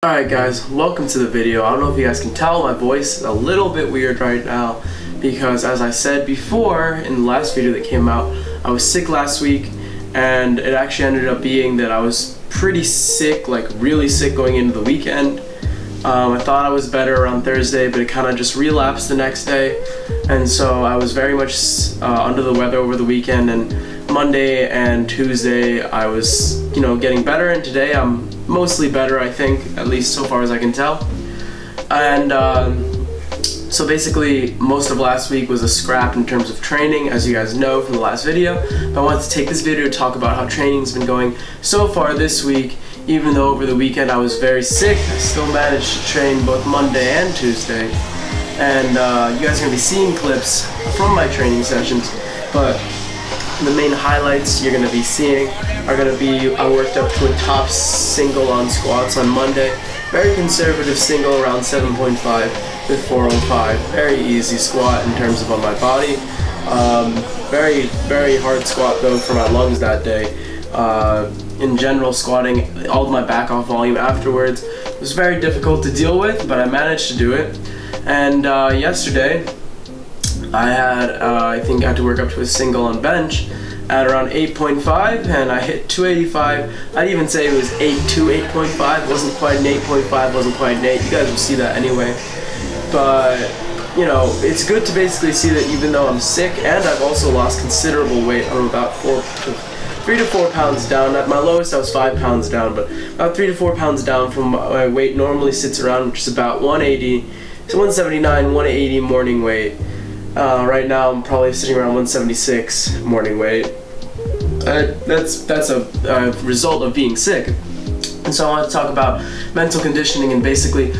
Alright guys, welcome to the video. I don't know if you guys can tell, my voice is a little bit weird right now because, as I said before in the last video that came out, I was sick last week, and it actually ended up being that I was pretty sick, like really sick going into the weekend. I thought I was better around Thursday, but it kind of just relapsed the next day, and so I was very much under the weather over the weekend, and Monday and Tuesday I was, getting better, and today I'm mostly better, I think, at least so far as I can tell. And so basically most of last week was a scrap in terms of training, as you guys know from the last video, but I wanted to take this video to talk about how training's been going so far this week. Even though over the weekend I was very sick, I still managed to train both Monday and Tuesday, and you guys are going to be seeing clips from my training sessions, but the main highlights you're going to be seeing are going to be I worked up to a top single on squats on Monday. Very conservative single, around 7.5 with 405. Very easy squat in terms of on my body. Very hard squat though for my lungs that day. In general, squatting all of my back off volume afterwards was very difficult to deal with, but I managed to do it. And yesterday I had, I think I had to work up to a single on bench at around 8.5, and I hit 285. I'd even say it was 8 to 8.5. Wasn't quite an 8.5, wasn't quite an 8. You guys will see that anyway. But, it's good to basically see that even though I'm sick, and I've also lost considerable weight, I'm about 3 to 4 pounds down. At my lowest I was 5 pounds down, but about 3 to 4 pounds down from my weight normally sits around, which is about 180 to 179, 180 morning weight. Right now I'm probably sitting around 176 morning weight. That's a result of being sick. And so I want to talk about mental conditioning, and basically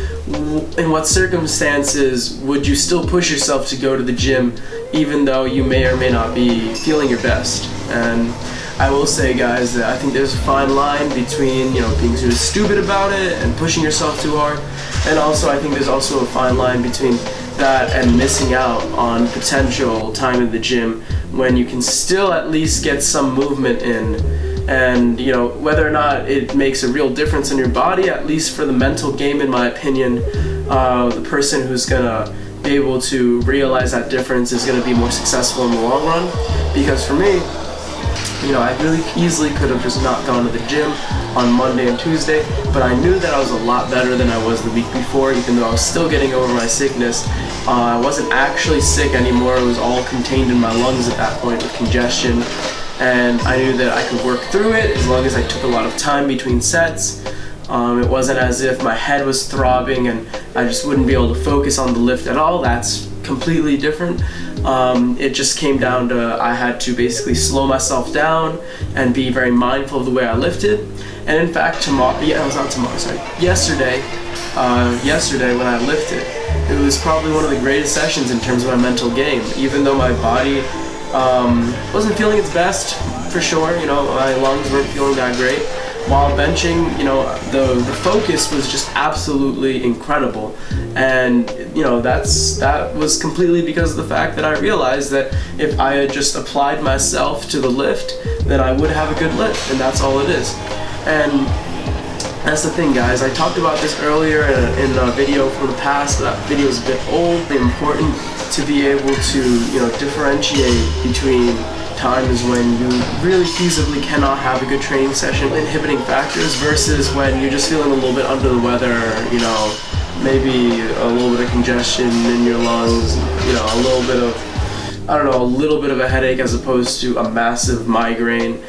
in what circumstances would you still push yourself to go to the gym even though you may or may not be feeling your best. And I will say, guys, that I think there's a fine line between, being sort of stupid about it and pushing yourself too hard, and also I think there's also a fine line between that and missing out on potential time in the gym when you can still at least get some movement in. And whether or not it makes a real difference in your body, at least for the mental game, in my opinion, the person who's gonna be able to realize that difference is gonna be more successful in the long run. Because for me, I really easily could have just not gone to the gym on Monday and Tuesday, but I knew that I was a lot better than I was the week before, even though I was still getting over my sickness. I wasn't actually sick anymore. It was all contained in my lungs at that point with congestion, and I knew that I could work through it as long as I took a lot of time between sets. It wasn't as if my head was throbbing and I just wouldn't be able to focus on the lift at all. That's completely different. It just came down to I had to basically slow myself down and be very mindful of the way I lifted. And in fact, yesterday when I lifted, it was probably one of the greatest sessions in terms of my mental game. Even though my body wasn't feeling its best, for sure, my lungs weren't feeling that great. While benching, the focus was just absolutely incredible, and that was completely because of the fact that I realized that if I had just applied myself to the lift, then I would have a good lift, and that's all it is. And that's the thing, guys. I talked about this earlier in a video from the past, but that video is a bit old. It's important to be able to differentiate between times when you really feasibly cannot have a good training session, inhibiting factors, versus when you're just feeling a little bit under the weather, maybe a little bit of congestion in your lungs, a little bit of, a little bit of a headache as opposed to a massive migraine,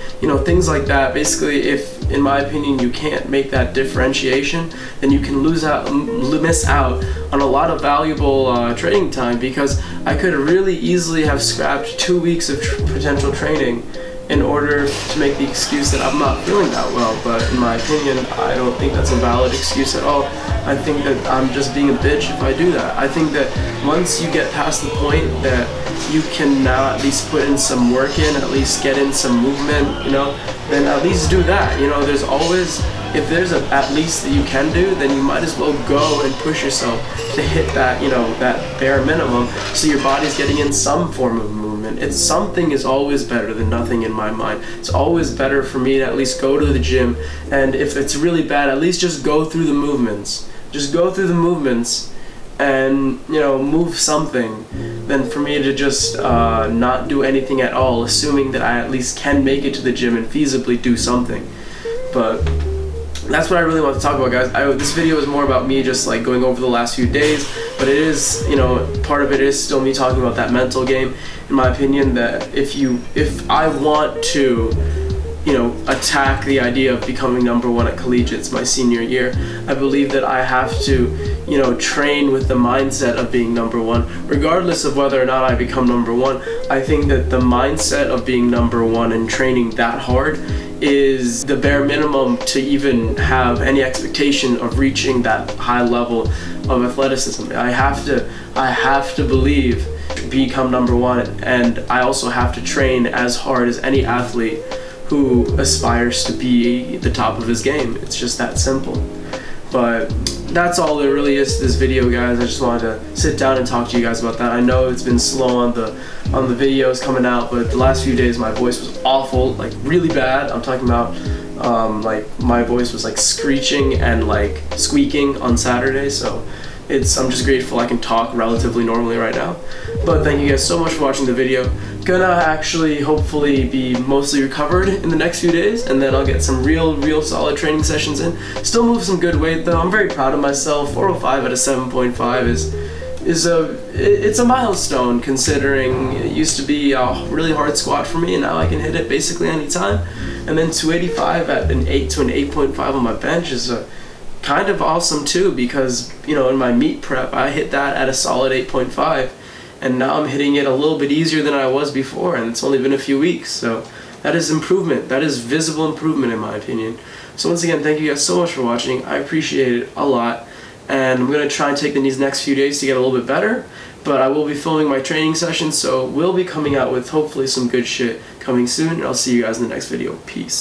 things like that. Basically, if, in my opinion, you can't make that differentiation, then you can miss out on a lot of valuable training time, because I could really easily have scrapped 2 weeks of potential training in order to make the excuse that I'm not feeling that well. But in my opinion, I don't think that's a valid excuse at all. I think that I'm just being a bitch if I do that. I think that once you get past the point that you can now at least put in some work in, at least get in some movement, then at least do that. There's always if there's a at least that you can do, then you might as well go and push yourself to hit that, that bare minimum, so your body's getting in some form of movement. Something is always better than nothing in my mind. It's always better for me to at least go to the gym, and if it's really bad, at least just go through the movements. Just go through the movements and move something, than for me to just not do anything at all, assuming that I at least can make it to the gym and feasibly do something. But that's what I really want to talk about, guys. This video is more about me just like going over the last few days, but it is, part of it is still me talking about that mental game, in my opinion, that if I want to attack the idea of becoming #1 at collegiates my senior year, I believe that I have to, train with the mindset of being #1, regardless of whether or not I become #1. I think that the mindset of being #1 and training that hard is the bare minimum to even have any expectation of reaching that high level of athleticism. I have to believe become #1, and I also have to train as hard as any athlete who aspires to be the top of his game. It's just that simple. But that's all there really is to this video, guys. I just wanted to sit down and talk to you guys about that. I know it's been slow on the videos coming out, but the last few days my voice was awful, like really bad. I'm talking about like my voice was like screeching and like squeaking on Saturday, so I'm just grateful I can talk relatively normally right now. But thank you guys so much for watching the video. Gonna actually hopefully be mostly recovered in the next few days, and then I'll get some real solid training sessions in. Still move some good weight though. I'm very proud of myself. 405 at a 7.5 it's a milestone, considering it used to be a really hard squat for me, and now I can hit it basically any time. And then 285 at an 8 to an 8.5 on my bench is kind of awesome too, because in my meet prep I hit that at a solid 8.5, and now I'm hitting it a little bit easier than I was before, and it's only been a few weeks. So that is improvement. That is visible improvement in my opinion. So once again, thank you guys so much for watching. I appreciate it a lot, and I'm going to try and take these next few days to get a little bit better, but I will be filming my training sessions, so we'll be coming out with hopefully some good shit coming soon, and I'll see you guys in the next video. Peace.